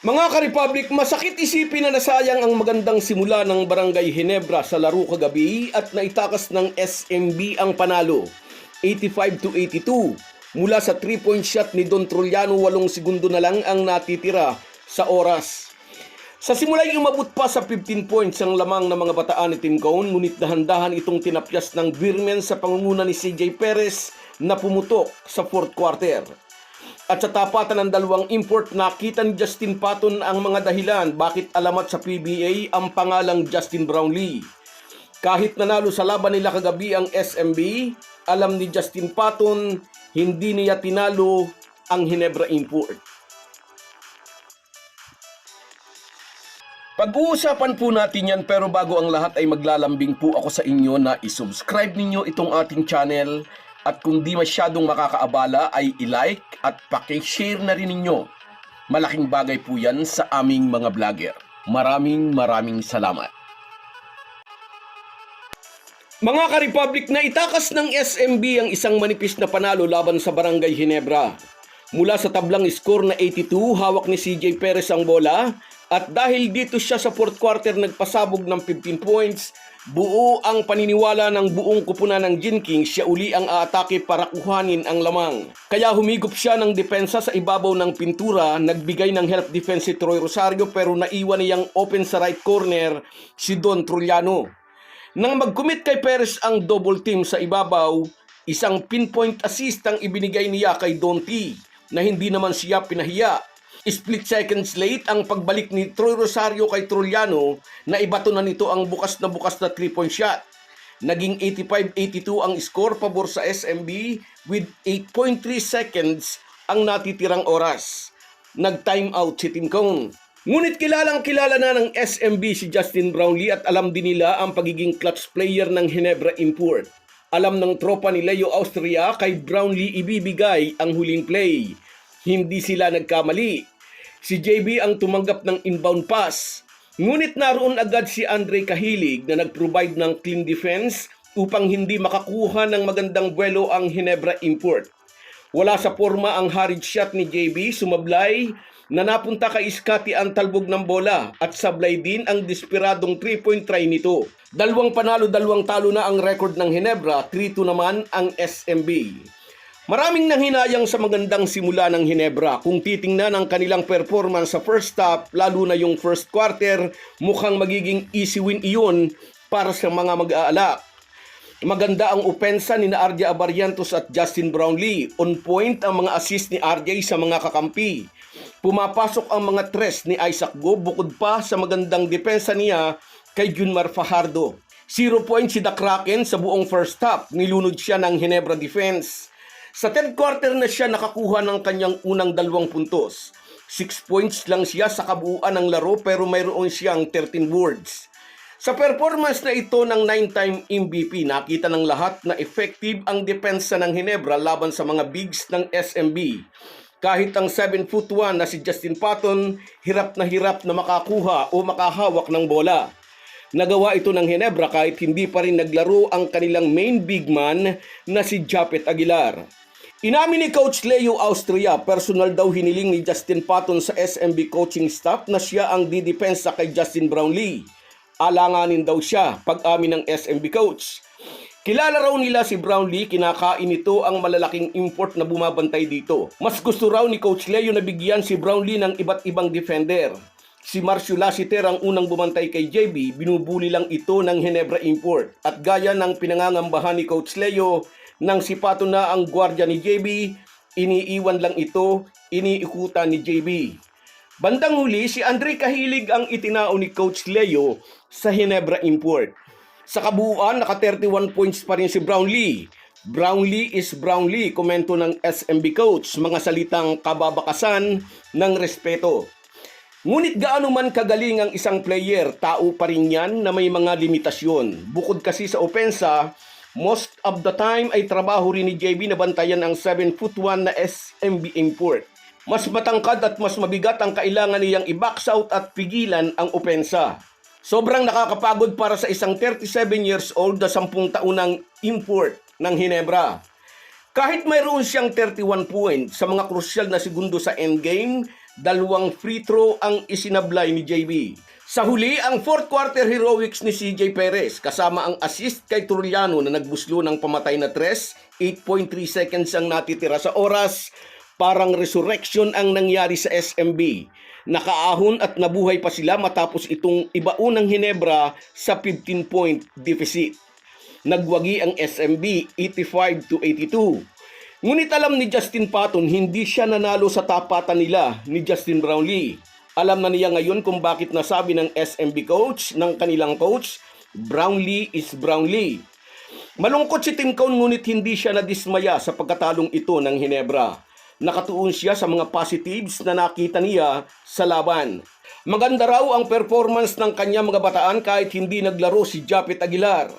Mga ka-Republic, masakit isipin na nasayang ang magandang simula ng Barangay Ginebra sa laro kagabi at naitakas ng SMB ang panalo. 85-82 mula sa 3-point shot ni Don Trulliano, 8 segundo na lang ang natitira sa oras. Sa simula'y umabot pa sa 15 points ang lamang ng mga bataan ni Team Cone, ngunit dahan-dahan itong tinapyas ng Beermen sa pangunguna ni CJ Perez na pumutok sa 4th quarter. At sa tapatan ng dalawang import, nakita ni Justin Patton ang mga dahilan bakit alamat sa PBA ang pangalang Justin Brownlee. Kahit nanalo sa laban nila kagabi ang SMB, alam ni Justin Patton, hindi niya tinalo ang Ginebra import. Pag-uusapan po natin yan, pero bago ang lahat ay maglalambing po ako sa inyo na isubscribe ninyo itong ating channel. At kung di masyadong makakaabala ay i-like at paki-share na rin ninyo. Malaking bagay po yan sa aming mga vlogger. Maraming salamat. Mga ka-Republic, na itakas ng SMB ang isang manipis na panalo laban sa Barangay Ginebra. Mula sa tablang score na 82, hawak ni CJ Perez ang bola. At dahil dito siya sa 4th quarter nagpasabog ng 15 points, buo ang paniniwala ng buong kupunan ng Gin King, siya uli ang aatake para kuhanin ang lamang. Kaya humigop siya ng depensa sa ibabaw ng pintura, nagbigay ng help defense si Troy Rosario pero naiwan niyang open sa right corner si Don Trulliano. Nang mag-commit kay Perez ang double team sa ibabaw, isang pinpoint assist ang ibinigay niya kay Don T na hindi naman siya pinahiya. Split seconds late ang pagbalik ni Troy Rosario kay Trulliano na ibato na nito ang bukas na 3-point shot. Naging 85-82 ang score pabor sa SMB with 8.3 seconds ang natitirang oras. Nag-time out si Team Cone. Ngunit kilalang-kilala na ng SMB si Justin Brownlee at alam din nila ang pagiging clutch player ng Ginebra import. Alam ng tropa ni Leo Austria kay Brownlee ibibigay ang huling play. Hindi sila nagkamali. Si JB ang tumanggap ng inbound pass. Ngunit naroon agad si Andre Cahilig na nag-provide ng clean defense upang hindi makakuha ng magandang buwelo ang Ginebra import. Wala sa forma ang hurried shot ni JB, sumablay na napunta kay Scotty ang talbog ng bola at sablay din ang desperadong 3-point try nito. 2 panalo, 2 talo na ang record ng Ginebra, 3-2 naman ang SMB. Maraming nanghinayang sa magandang simula ng Ginebra. Kung titingnan ang kanilang performance sa first half, lalo na yung first quarter, mukhang magiging easy win iyon para sa mga mag-aalak. Maganda ang opensa ni RJ Abarientos at Justin Brownlee. On point ang mga assist ni RJ sa mga kakampi. Pumapasok ang mga tres ni Isaac Go, bukod pa sa magandang depensa niya kay Junmar Fajardo. 0 points si The Kraken sa buong first half. Nilunod siya ng Ginebra defense. Sa 3rd quarter na siya nakakuha ng kanyang unang 2 puntos. 6 points lang siya sa kabuuan ng laro pero mayroon siyang 13 boards. Sa performance na ito ng 9-time MVP, nakita ng lahat na effective ang depensa ng Ginebra laban sa mga bigs ng SMB. Kahit ang 7'1" na si Justin Patton, hirap na makakuha o makahawak ng bola. Nagawa ito ng Ginebra kahit hindi pa rin naglaro ang kanilang main big man na si Japet Aguilar. Inamin ni Coach Leo Austria, personal daw hiniling ni Justin Patton sa SMB coaching staff na siya ang didepensa kay Justin Brownlee. Alanganin daw siya, pag-amin ng SMB coach. Kilala raw nila si Brownlee, kinakain nito ang malalaking import na bumabantay dito. Mas gusto raw ni Coach Leo na bigyan si Brownlee ng iba't ibang defender. Si Marcio Lassiter ang unang bumantay kay JB, binubuli lang ito ng Ginebra import. At gaya ng pinangangambahan ni Coach Leo, nang si Patton na ang gwardiya ni JB, iniiwan lang ito, iniikutan ni JB. Bandang huli, si Andre Cahilig ang itinao ni Coach Leo sa Ginebra import. Sa kabuuan, naka 31 points pa rin si Brownlee. Brownlee is Brownlee, komento ng SMB coach, mga salitang kababakasan ng respeto. Ngunit gaano man kagaling ang isang player, tao pa rin yan na may mga limitasyon. Bukod kasi sa opensa, most of the time ay trabaho rin ni JB na bantayan ang 7'1" na SMB import. Mas matangkad at mas mabigat ang kailangan niyang i-box out at pigilan ang opensa. Sobrang nakakapagod para sa isang 37 years old na 10 taunang import ng Ginebra. Kahit mayroon siyang 31 points sa mga krusyal na segundo sa endgame, 2 free throw ang isinablay ni JB. Sa huli, ang fourth quarter heroics ni CJ Perez kasama ang assist kay Turiano na nagbuslo ng pamatay na 3, 8.3 seconds ang natitira sa oras. Parang resurrection ang nangyari sa SMB. Nakaahon at nabuhay pa sila matapos itong ibaunang Hinebra sa 15-point deficit. Nagwagi ang SMB 85-82. Ngunit alam ni Justin Patton hindi siya nanalo sa tapatan nila ni Justin Brownlee. Alam na niya ngayon kung bakit nasabi ng SMB coach, ng kanilang coach, Brownlee is Brownlee. Malungkot si Tim Cone ngunit hindi siya nadismaya sa pagkatalong ito ng Hinebra. Nakatuon siya sa mga positives na nakita niya sa laban. Maganda raw ang performance ng kanyang mga bataan kahit hindi naglaro si Japet Aguilar.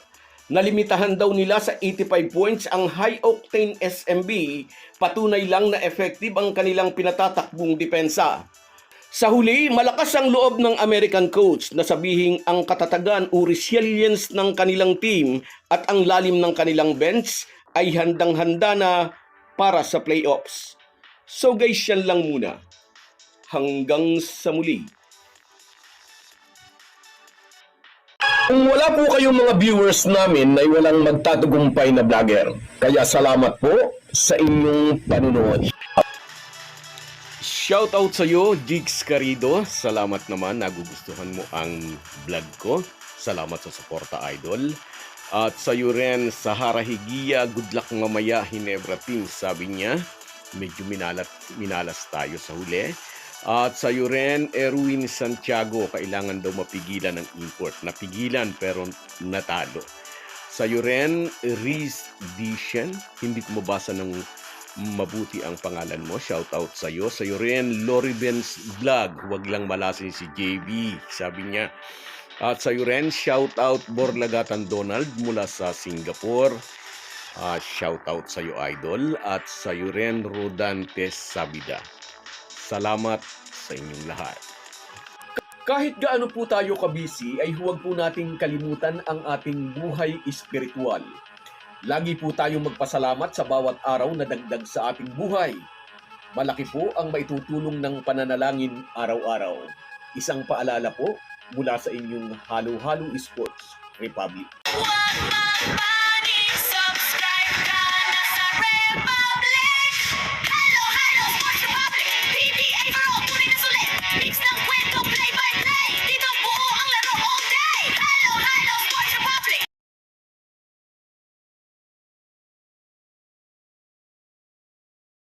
Nalimitahan daw nila sa 85 points ang high-octane SMB, patunay lang na effective ang kanilang pinatatakbong depensa. Sa huli, malakas ang loob ng American coach na sabihing ang katatagan o resilience ng kanilang team at ang lalim ng kanilang bench ay handang-handa na para sa playoffs. So guys, yan lang muna. Hanggang sa muli. Kung wala po kayong mga viewers namin ay walang magtatagumpay na vlogger. Kaya salamat po sa inyong panunood. Shoutout sa iyo, Jigs Carido. Salamat naman, nagugustuhan mo ang vlog ko. Salamat sa suporta, idol. At sa iyo rin, Sahara Higia, good luck mamaya, Hinebra team. Sabi niya, medyo minalas tayo sa huli. At sa iyo rin, Erwin Santiago, kailangan daw mapigilan ng import. Napigilan pero natalo. Sa iyo rin, Riz Dishen, hindi ko mabasa ng mabuti ang pangalan mo. Shout out sa iyo. Sa iyo rin, Lori Benz Vlog. Huwag lang malasin si JB, sabi niya. At sa iyo rin, shout out Borlagatan Donald mula sa Singapore. Shout out sa iyo, idol. At sa iyo rin, Rodantes Sabida. Salamat sa inyong lahat. Kahit gaano po tayo kabisi, ay huwag po nating kalimutan ang ating buhay espiritual. Lagi po tayong magpasalamat sa bawat araw na dagdag sa ating buhay. Malaki po ang maitutulong ng pananalangin araw-araw. Isang paalala po mula sa inyong Halo Halo Sports Republic.